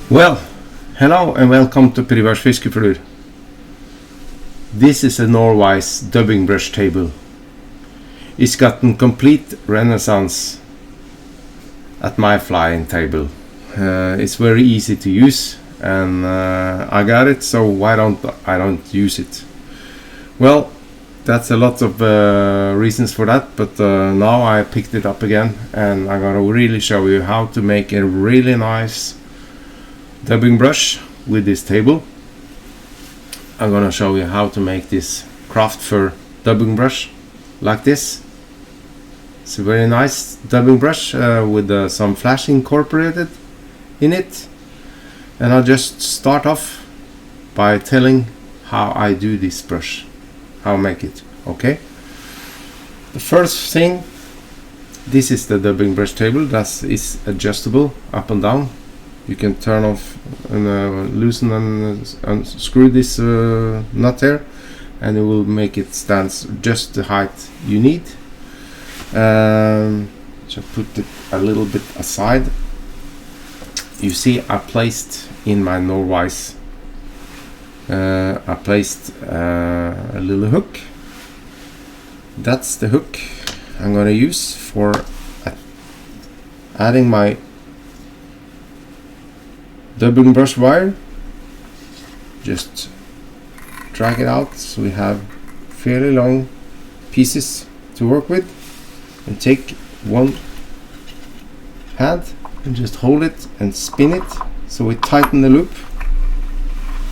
Well, hello and welcome to Privars Fiskeflur. This is a Norvise dubbing brush table. It's gotten complete renaissance at my flying table. It's very easy to use and I got it, so why don't I use it? Well, that's a lot of reasons for that, but now I picked it up again and I'm gonna really show you how to make a really nice dubbing brush with this table. I'm gonna show you how to make this craft fur dubbing brush like this. It's a very nice dubbing brush with some flash incorporated in it, and I'll just start off by telling how I do this brush, how I make it. Okay, the first thing, this is the dubbing brush table that is adjustable up and down. You can turn off and loosen and unscrew this nut there, and it will make it stand just the height you need. So put it a little bit aside. You see, I placed in my Norvise, I placed a little hook. That's the hook I'm gonna use for adding my dubbing brush wire. Just drag it out so we have fairly long pieces to work with, and take one hand and just hold it and spin it so we tighten the loop.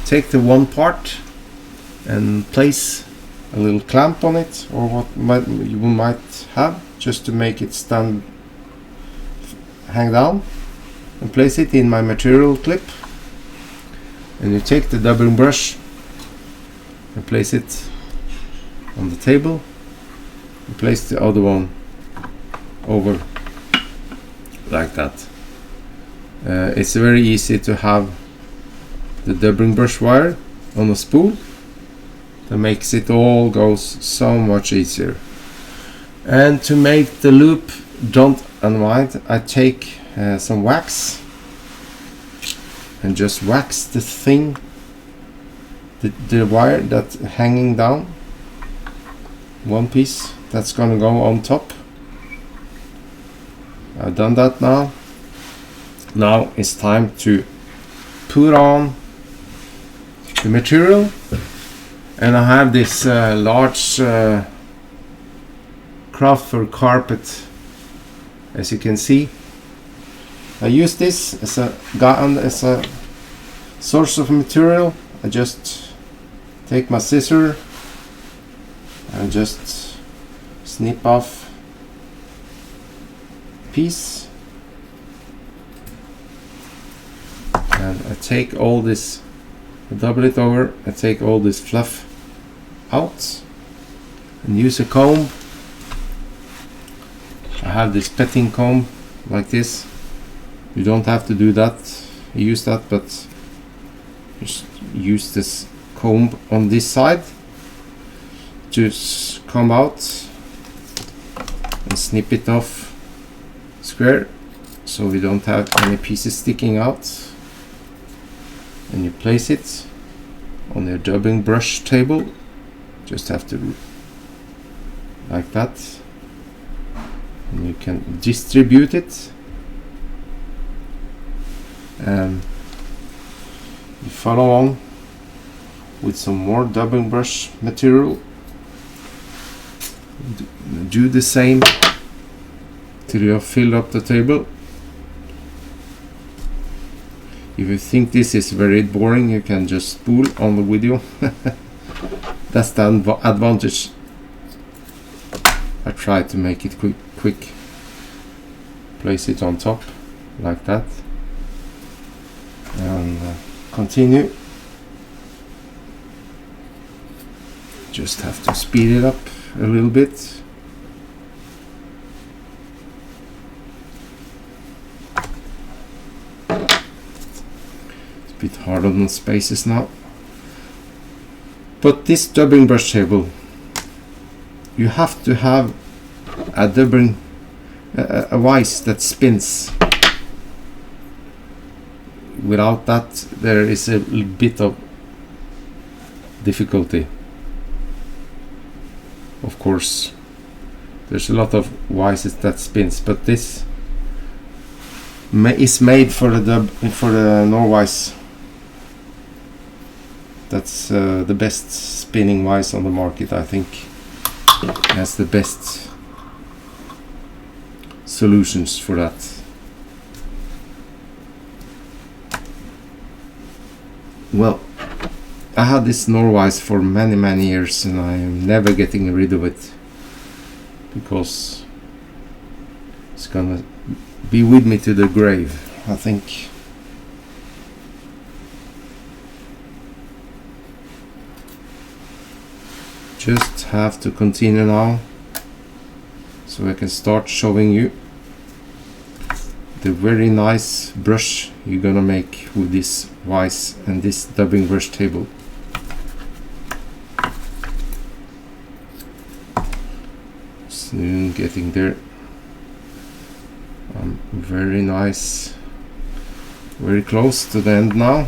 Take the one part and place a little clamp on it, or what you might have, just to make it hang down, and place it in my material clip. And you take the dubbing brush and place it on the table, and place the other one over like that. It's very easy to have the dubbing brush wire on a spool. That makes it all goes so much easier. And to make the loop don't unwind, I take some wax and just wax the thing, the wire that's hanging down, one piece that's gonna go on top. I've done that now. Now it's time to put on the material, and I have this large craft fur carpet. As you can see, I use this as a source of material. I just take my scissor and just snip off a piece, and I take all this, I double it over, I take all this fluff out and use a comb. I have this petting comb like this. You don't have to do that, use that, but just use this comb on this side. Just come out and snip it off square so we don't have any pieces sticking out. And you place it on your dubbing brush table. Just have to like that, and you can distribute it, and you follow on with some more dubbing brush material. Do the same till you have filled up the table. If you think this is very boring, you can just spool on the video. That's the advantage. I try to make it quick. Place it on top like that, and continue. Just have to speed it up a little bit. It's a bit hard on the spaces now. But this dubbing brush table, you have to have a vise that spins without that there is a bit of difficulty. Of course, there's a lot of vices that spins, but this is made for the Norvise. That's the best spinning vise on the market, I think. It has the best solutions for that. Well, I had this Norvise for many years and I am never getting rid of it, because it's gonna be with me to the grave, I think. Just have to continue now so I can start showing you the very nice brush you're gonna make with this vise and this dubbing brush table. Soon getting there. Very nice, very close to the end now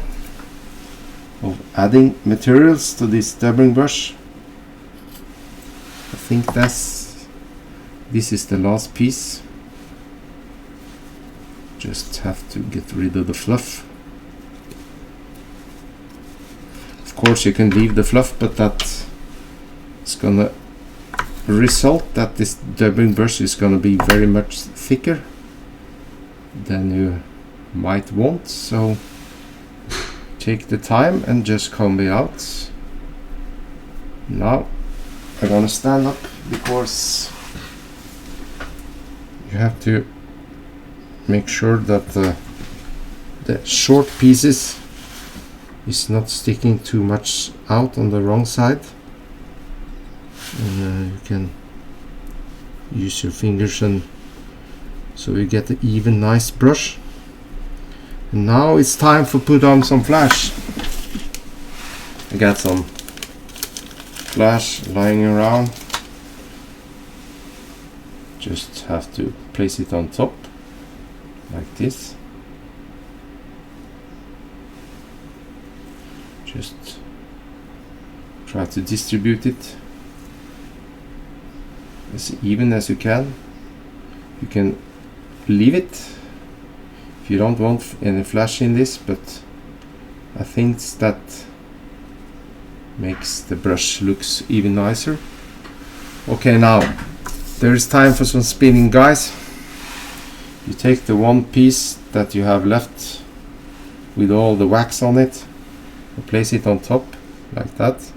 of adding materials to this dubbing brush. I think this is the last piece. Just have to get rid of the fluff. Of course you can leave the fluff, but that is gonna result that this dubbing brush is gonna be very much thicker than you might want, so take the time and just comb it out. Now I'm gonna stand up, because you have to make sure that the short pieces is not sticking too much out on the wrong side, and you can use your fingers and so you get an even nice brush. And now it's time for put on some flash. I got some flash lying around. Just have to place it on top like this. Just try to distribute it as even as you can. You can leave it if you don't want any flash in this, but I think that makes the brush looks even nicer. Okay, now there is time for some spinning, guys. You take the one piece that you have left with all the wax on it and place it on top like that,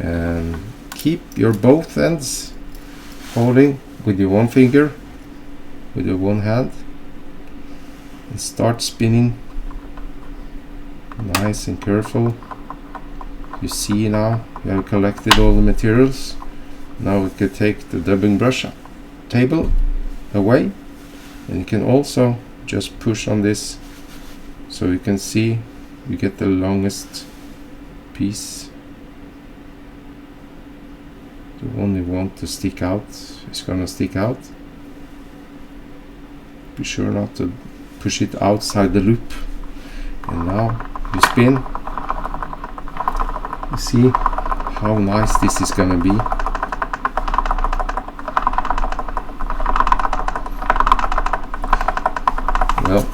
and keep your both ends holding with your one finger, with your one hand, and start spinning nice and careful. You see now you have collected all the materials. Now we can take the dubbing brush table away, and you can also just push on this so you can see you get the longest piece. The one you want to stick out is gonna stick out. Be sure not to push it outside the loop. And now you spin. You see how nice this is gonna be. Well,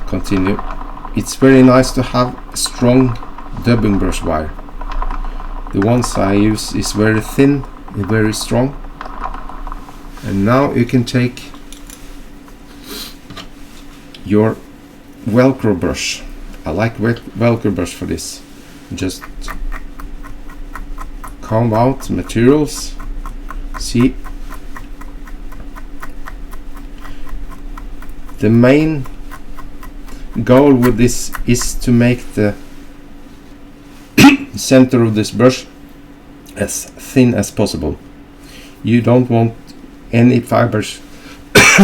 continue. It's very nice to have a strong dubbing brush wire. The ones I use is very thin and very strong. And now you can take your Velcro brush. I like Velcro brush for this. Just comb out materials. See, the main goal with this is to make the center of this brush as thin as possible. You don't want any fibers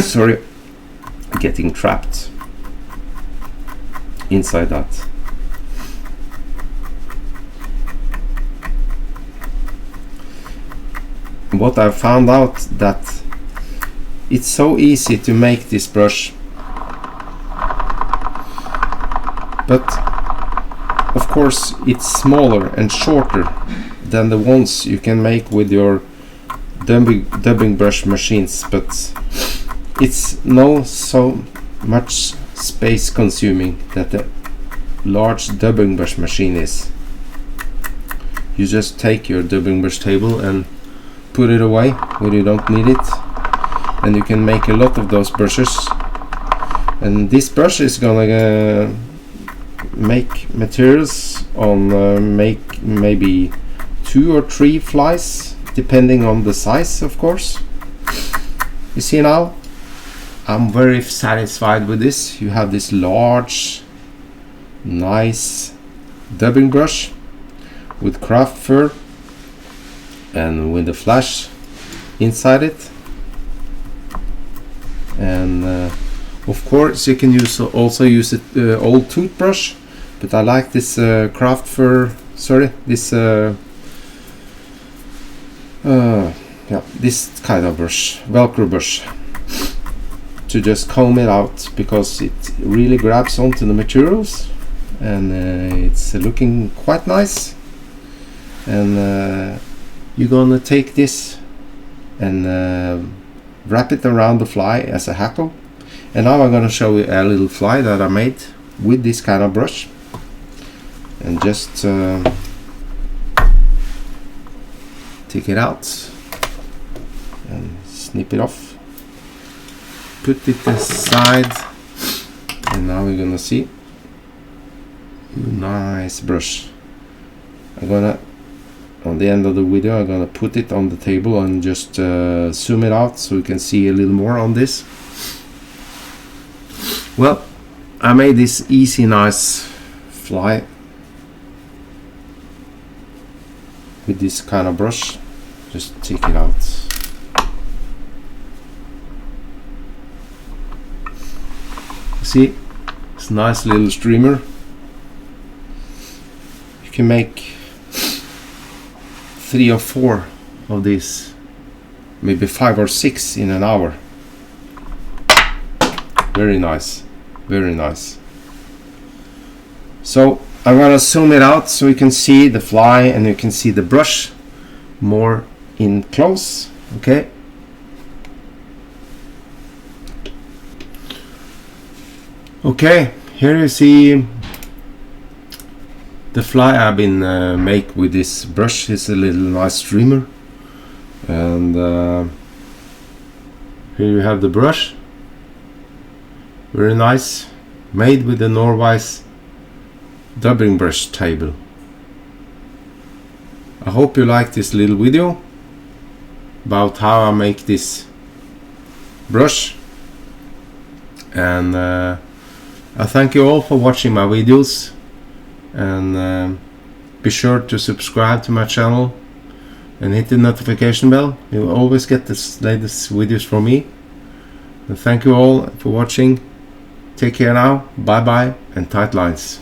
sorry, getting trapped inside that. What I found out that It's so easy to make this brush, but of course it's smaller and shorter than the ones you can make with your dubbing brush machines, but it's no so much space consuming that the large dubbing brush machine is. You just take your dubbing brush table and put it away where you don't need it, and you can make a lot of those brushes. And this brush is gonna make materials on make maybe 2 or 3 flies, depending on the size, of course. You see now, I'm very satisfied with this. You have this large, nice dubbing brush with craft fur and with the flash inside it. And of course you can also use it old toothbrush, but I like this craft fur, this this kind of brush, velcro brush, to just comb it out, because it really grabs onto the materials, and it's looking quite nice. And you're gonna take this and wrap it around the fly as a hackle. And now I'm gonna show you a little fly that I made with this kind of brush, and just take it out and snip it off, put it aside, and now we're gonna see nice brush. I'm gonna, on the end of the video, I'm gonna put it on the table and just zoom it out so you can see a little more on this. Well, I made this easy, nice fly with this kind of brush. Just take it out. See, it's a nice little streamer. You can make 3 or 4 of these, maybe 5 or 6 in an hour. Very nice, very nice. So I'm gonna zoom it out so you can see the fly and you can see the brush more in close. Okay. Okay, here you see the fly I've been make with this brush. It's a little nice streamer, and here you have the brush. Very nice, made with the Norvise dubbing brush table. I hope you like this little video about how I make this brush, and I thank you all for watching my videos, and be sure to subscribe to my channel and hit the notification bell. You'll always get the latest videos from me. And thank you all for watching. Take care now, bye bye, and tight lines.